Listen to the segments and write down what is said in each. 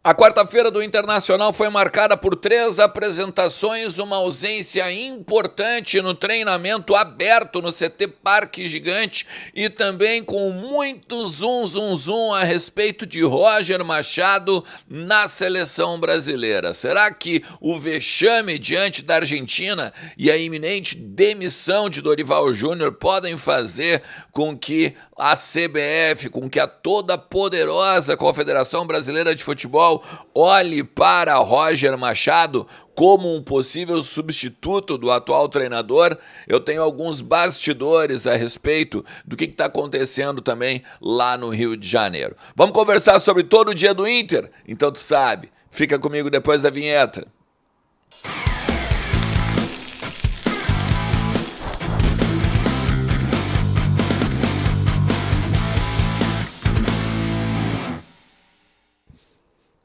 A quarta-feira do Internacional foi marcada por 3 apresentações, uma ausência importante no treinamento aberto no CT Parque Gigante e também com muito zum a respeito de Roger Machado na seleção brasileira. Será que o vexame diante da Argentina e a iminente demissão de Dorival Júnior podem fazer com que a CBF, com que a toda poderosa Confederação Brasileira de Futebol olhe para Roger Machado como um possível substituto do atual treinador? Eu tenho alguns bastidores a respeito do que está acontecendo também lá no Rio de Janeiro. Vamos conversar sobre todo o dia do Inter? Então tu sabe, fica comigo depois da vinheta.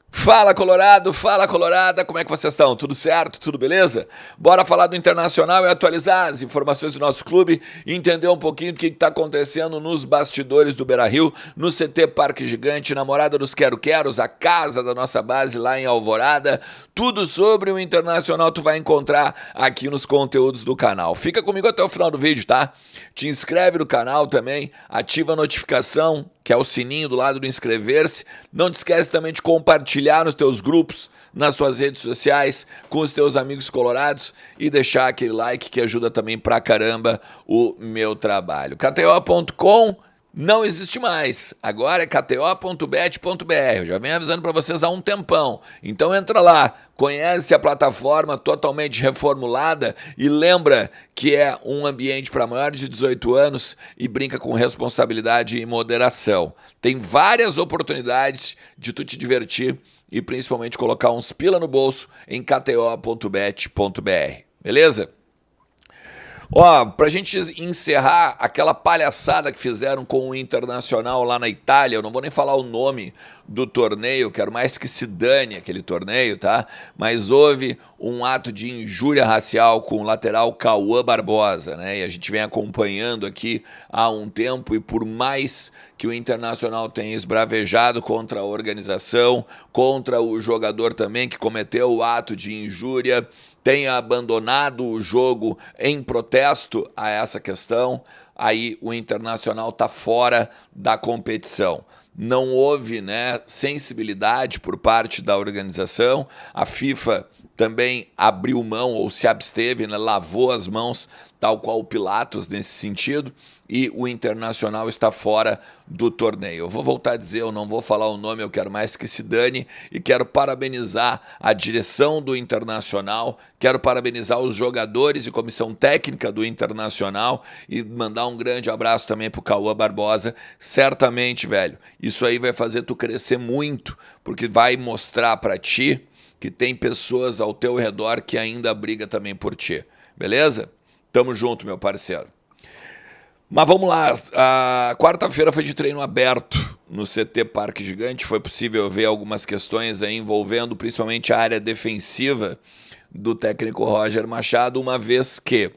Fala Colorado, fala Colorada, como é que vocês estão? Tudo certo? Tudo beleza? Bora falar do Internacional e atualizar as informações do nosso clube e entender um pouquinho do que está acontecendo nos bastidores do Beira-Rio, no CT Parque Gigante, na morada dos Quero-Queros, a casa da nossa base lá em Alvorada. Tudo sobre o Internacional tu vai encontrar aqui nos conteúdos do canal. Fica comigo até o final do vídeo, tá? Te inscreve no canal também, ativa a notificação, que é o sininho do lado do inscrever-se. Não te esquece também de compartilhar nos teus grupos, nas tuas redes sociais, com os teus amigos colorados e deixar aquele like que ajuda também pra caramba o meu trabalho. KTO.com não existe mais, agora é kto.bet.br, eu já venho avisando para vocês há um tempão, então entra lá, conhece a plataforma totalmente reformulada e lembra que é um ambiente para maiores de 18 anos e brinca com responsabilidade e moderação. Tem várias oportunidades de tu te divertir e principalmente colocar uns pila no bolso em kto.bet.br, beleza? Ó, pra gente encerrar aquela palhaçada que fizeram com o Internacional lá na Itália, eu não vou nem falar o nome do torneio, quero mais que se dane aquele torneio, tá? Mas houve um ato de injúria racial com o lateral Cauã Barbosa, né? E a gente vem acompanhando aqui há um tempo e por mais que o Internacional tenha esbravejado contra a organização, contra o jogador também que cometeu o ato de injúria, tenha abandonado o jogo em protesto a essa questão, aí o Internacional está fora da competição. Não houve, né, sensibilidade por parte da organização, a FIFA também abriu mão ou se absteve, né, lavou as mãos, tal qual o Pilatos nesse sentido, e o Internacional está fora do torneio. Eu vou voltar a dizer, eu não vou falar o nome, eu quero mais que se dane, e quero parabenizar a direção do Internacional, quero parabenizar os jogadores e comissão técnica do Internacional e mandar um grande abraço também pro Cauã Barbosa. Certamente, velho, isso aí vai fazer tu crescer muito, porque vai mostrar para ti que tem pessoas ao teu redor que ainda brigam também por ti, beleza? Tamo junto, meu parceiro. Mas vamos lá, a quarta-feira foi de treino aberto no CT Parque Gigante, foi possível ver algumas questões aí envolvendo principalmente a área defensiva do técnico Roger Machado, uma vez que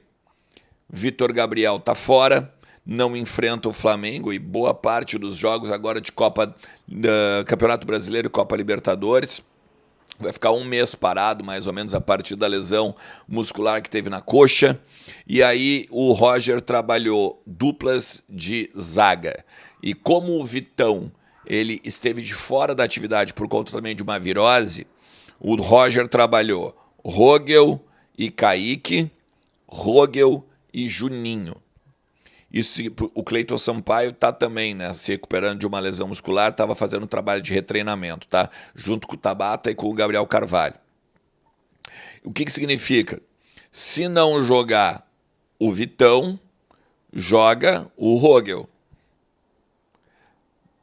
Vitor Gabriel está fora, não enfrenta o Flamengo e boa parte dos jogos agora de Copa, Campeonato Brasileiro e Copa Libertadores. Vai ficar um mês parado, mais ou menos, a partir da lesão muscular que teve na coxa. E aí o Roger trabalhou duplas de zaga. E como o Vitão ele esteve de fora da atividade por conta também de uma virose, o Roger trabalhou Rogel e Kaique, Rogel e Juninho. Isso, o Cleiton Sampaio tá também, né, se recuperando de uma lesão muscular, estava fazendo um trabalho de retreinamento, tá? Junto com o Tabata e com o Gabriel Carvalho. O que significa? Se não jogar o Vitão, joga o Rogel.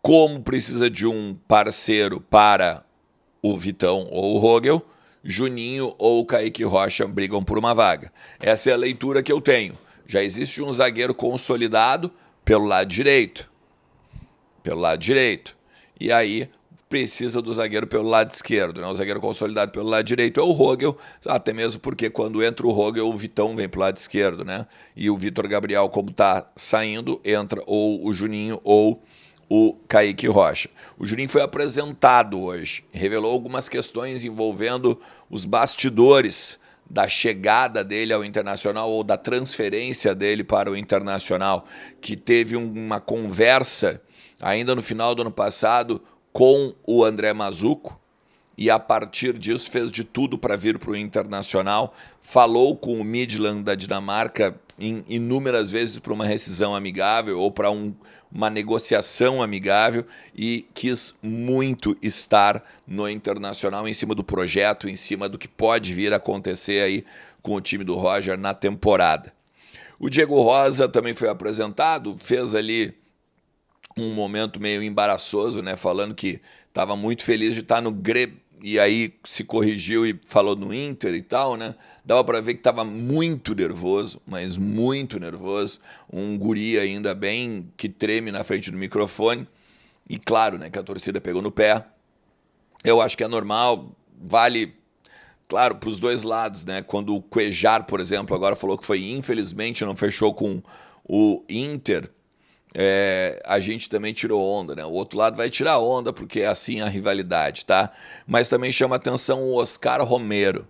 Como precisa de um parceiro para o Vitão ou o Rogel, Juninho ou o Kaique Rocha brigam por uma vaga. Essa é a leitura que eu tenho. Já existe um zagueiro consolidado pelo lado direito. Pelo lado direito. E aí precisa do zagueiro pelo lado esquerdo. Né? O zagueiro consolidado pelo lado direito é o Rogel, até mesmo porque quando entra o Rogel, o Vitão vem pelo lado esquerdo. Né? E o Vitor Gabriel, como está saindo, entra ou o Juninho ou o Kaique Rocha. O Juninho foi apresentado hoje, revelou algumas questões envolvendo os bastidores da chegada dele ao Internacional ou da transferência dele para o Internacional, que teve uma conversa ainda no final do ano passado com o André Mazuco, e a partir disso fez de tudo para vir para o Internacional, falou com o Midland da Dinamarca inúmeras vezes para uma rescisão amigável ou para uma negociação amigável e quis muito estar no Internacional em cima do projeto, em cima do que pode vir a acontecer aí com o time do Roger na temporada. O Diego Rosa também foi apresentado, fez ali um momento meio embaraçoso, né, falando que estava muito feliz de estar no Grêmio, e aí se corrigiu e falou no Inter e tal, né? Dava para ver que estava muito nervoso, mas muito nervoso. Um guri ainda bem que treme na frente do microfone. E claro, né, que a torcida pegou no pé. Eu acho que é normal, vale, claro, para os dois lados, né? Quando o Cuejar, por exemplo, agora falou que foi infelizmente não fechou com o Inter, a gente também tirou onda, né? O outro lado vai tirar onda porque é assim a rivalidade, tá? Mas também chama atenção o Oscar Romero,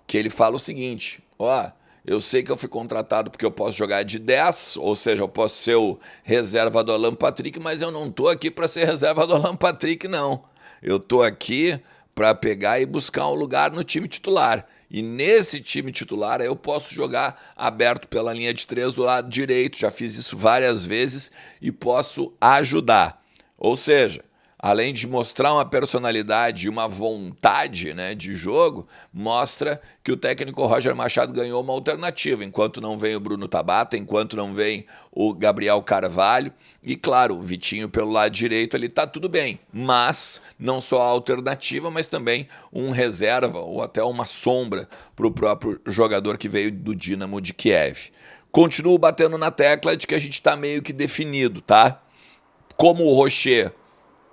que ele fala o seguinte: ó, eu sei que eu fui contratado porque eu posso jogar de 10, ou seja, eu posso ser o reserva do Alan Patrick, mas eu não tô aqui para ser reserva do Alan Patrick, não. Eu tô aqui para pegar e buscar um lugar no time titular. E nesse time titular eu posso jogar aberto pela linha de 3 do lado direito, já fiz isso várias vezes e posso ajudar. Ou seja, além de mostrar uma personalidade e uma vontade, né, de jogo, mostra que o técnico Roger Machado ganhou uma alternativa, enquanto não vem o Bruno Tabata, enquanto não vem o Gabriel Carvalho, e claro, o Vitinho pelo lado direito ali tá tudo bem, mas não só a alternativa, mas também um reserva ou até uma sombra para o próprio jogador que veio do Dinamo de Kiev. Continuo batendo na tecla de que a gente está meio que definido, tá? Como o Rocher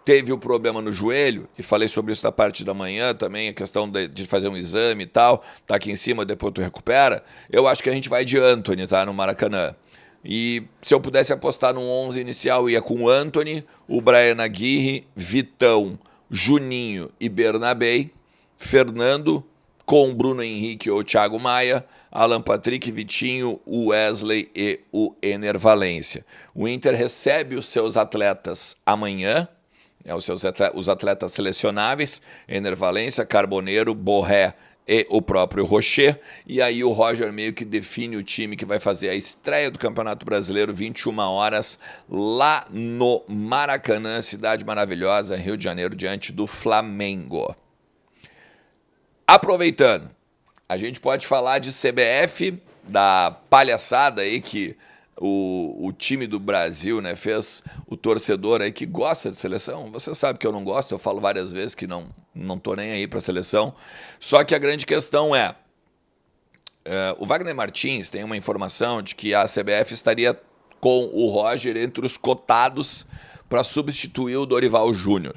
teve o problema no joelho, e falei sobre isso na parte da manhã também, a questão de fazer um exame e tal, tá aqui em cima, depois tu recupera, eu acho que a gente vai de Antony, tá, no Maracanã. E se eu pudesse apostar num 11 inicial, ia com Antony, o Brian Aguirre, Vitão, Juninho e Bernabei, Fernando, com Bruno Henrique ou Thiago Maia, Alan Patrick, Vitinho, o Wesley e o Ener Valencia. O Inter recebe os seus atletas amanhã, os atletas selecionáveis, Ener Valencia, Carboneiro, Borré e o próprio Rocher, e aí o Roger meio que define o time que vai fazer a estreia do Campeonato Brasileiro, 21 horas, lá no Maracanã, cidade maravilhosa, Rio de Janeiro, diante do Flamengo. Aproveitando, a gente pode falar de CBF, da palhaçada aí que o time do Brasil, né, fez o torcedor aí que gosta de seleção. Você sabe que eu não gosto, eu falo várias vezes que não tô nem aí para seleção. Só que a grande questão o Wagner Martins tem uma informação de que a CBF estaria com o Roger entre os cotados para substituir o Dorival Júnior.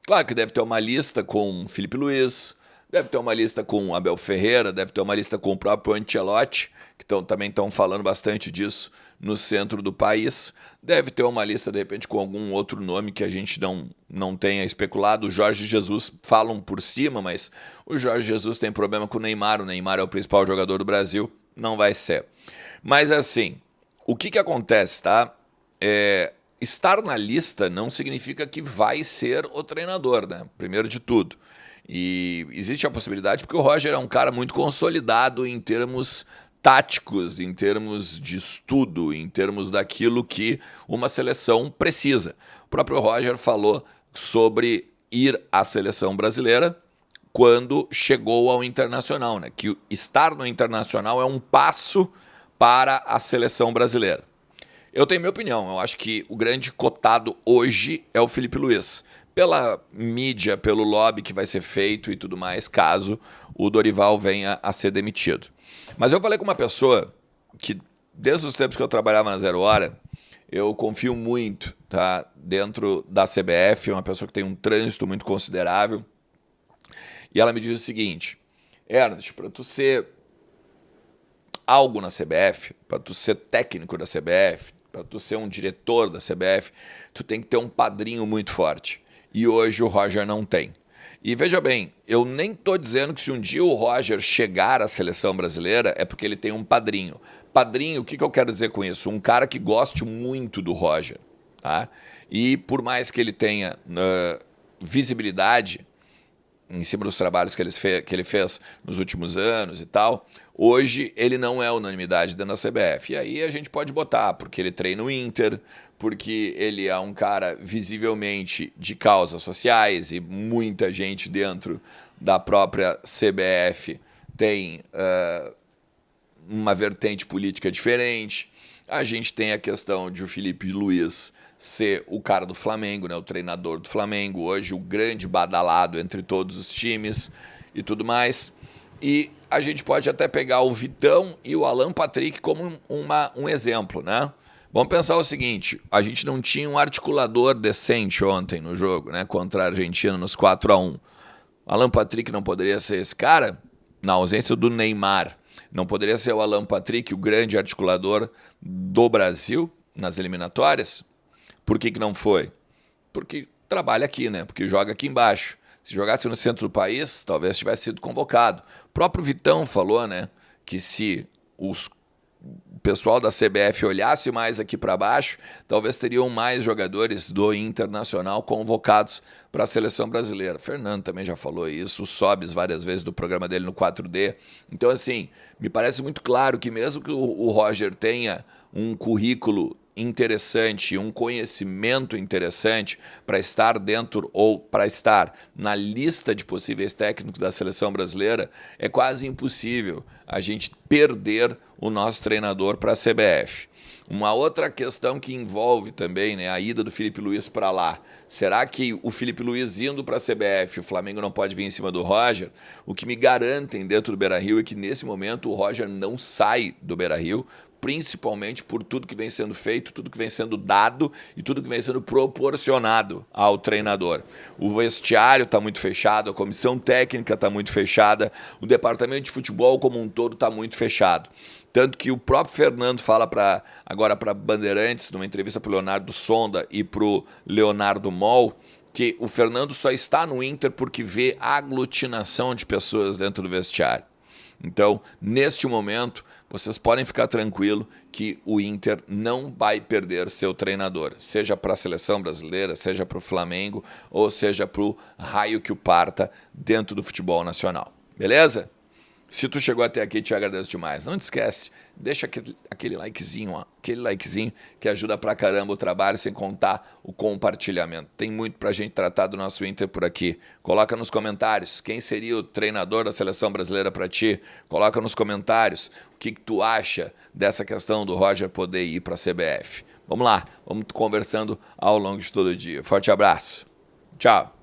Claro que deve ter uma lista com Felipe Luiz, deve ter uma lista com Abel Ferreira, deve ter uma lista com o próprio Ancelotti, que também estão falando bastante disso no centro do país. Deve ter uma lista, de repente, com algum outro nome que a gente não tenha especulado. O Jorge Jesus falam por cima, mas o Jorge Jesus tem problema com o Neymar. O Neymar é o principal jogador do Brasil, não vai ser. Mas assim, o que acontece, tá? Estar na lista não significa que vai ser o treinador, né? Primeiro de tudo. E existe a possibilidade porque o Roger é um cara muito consolidado em termos táticos, em termos de estudo, em termos daquilo que uma seleção precisa. O próprio Roger falou sobre ir à seleção brasileira quando chegou ao Internacional, né? Que estar no Internacional é um passo para a seleção brasileira. Eu tenho minha opinião, eu acho que o grande cotado hoje é o Felipe Luiz. Pela mídia, pelo lobby que vai ser feito e tudo mais, caso o Dorival venha a ser demitido. Mas eu falei com uma pessoa que, desde os tempos que eu trabalhava na Zero Hora, eu confio muito, tá, dentro da CBF, é uma pessoa que tem um trânsito muito considerável, e ela me diz o seguinte: Ernest, para tu ser algo na CBF, para tu ser técnico da CBF, para tu ser um diretor da CBF, tu tem que ter um padrinho muito forte. E hoje o Roger não tem. E veja bem, eu nem estou dizendo que se um dia o Roger chegar à seleção brasileira é porque ele tem um padrinho. Padrinho, o que eu quero dizer com isso? Um cara que goste muito do Roger. Tá? E por mais que ele tenha visibilidade em cima dos trabalhos que ele fez nos últimos anos e tal, hoje ele não é unanimidade dentro da CBF. E aí a gente pode botar, porque ele treina o Inter, porque ele é um cara visivelmente de causas sociais e muita gente dentro da própria CBF tem uma vertente política diferente. A gente tem a questão de o Felipe Luiz ser o cara do Flamengo, né, o treinador do Flamengo, hoje o grande badalado entre todos os times e tudo mais. E a gente pode até pegar o Vitão e o Alan Patrick como um exemplo, né? Vamos pensar o seguinte, a gente não tinha um articulador decente ontem no jogo, né, contra a Argentina nos 4-1. Alan Patrick não poderia ser esse cara? Na ausência do Neymar, não poderia ser o Alan Patrick o grande articulador do Brasil nas eliminatórias? Por que não foi? Porque trabalha aqui, né? Porque joga aqui embaixo. Se jogasse no centro do país, talvez tivesse sido convocado. O próprio Vitão falou, né, que se o pessoal da CBF olhasse mais aqui para baixo, talvez teriam mais jogadores do Internacional convocados para a seleção brasileira. Fernando também já falou isso, o Sobis várias vezes do programa dele no 4D. Então, assim, me parece muito claro que mesmo que o Roger tenha um currículo interessante, um conhecimento interessante para estar dentro ou para estar na lista de possíveis técnicos da seleção brasileira, é quase impossível a gente perder o nosso treinador para a CBF. Uma outra questão que envolve também, né, a ida do Felipe Luiz para lá. Será que o Felipe Luiz indo para a CBF, o Flamengo não pode vir em cima do Roger? O que me garantem dentro do Beira-Rio é que nesse momento o Roger não sai do Beira-Rio, principalmente por tudo que vem sendo feito, tudo que vem sendo dado e tudo que vem sendo proporcionado ao treinador. O vestiário está muito fechado, a comissão técnica está muito fechada, o departamento de futebol como um todo está muito fechado. Tanto que o próprio Fernando fala agora para Bandeirantes, numa entrevista para o Leonardo Sonda e para o Leonardo Moll, que o Fernando só está no Inter porque vê a aglutinação de pessoas dentro do vestiário. Então, neste momento, vocês podem ficar tranquilo que o Inter não vai perder seu treinador, seja para a seleção brasileira, seja para o Flamengo, ou seja para o raio que o parta dentro do futebol nacional. Beleza? Se tu chegou até aqui, te agradeço demais. Não te esquece, deixa aquele likezinho, ó, aquele likezinho que ajuda pra caramba o trabalho, sem contar o compartilhamento. Tem muito pra gente tratar do nosso Inter por aqui. Coloca nos comentários quem seria o treinador da seleção brasileira pra ti. Coloca nos comentários o que tu acha dessa questão do Roger poder ir pra CBF. Vamos lá, vamos conversando ao longo de todo o dia. Forte abraço. Tchau.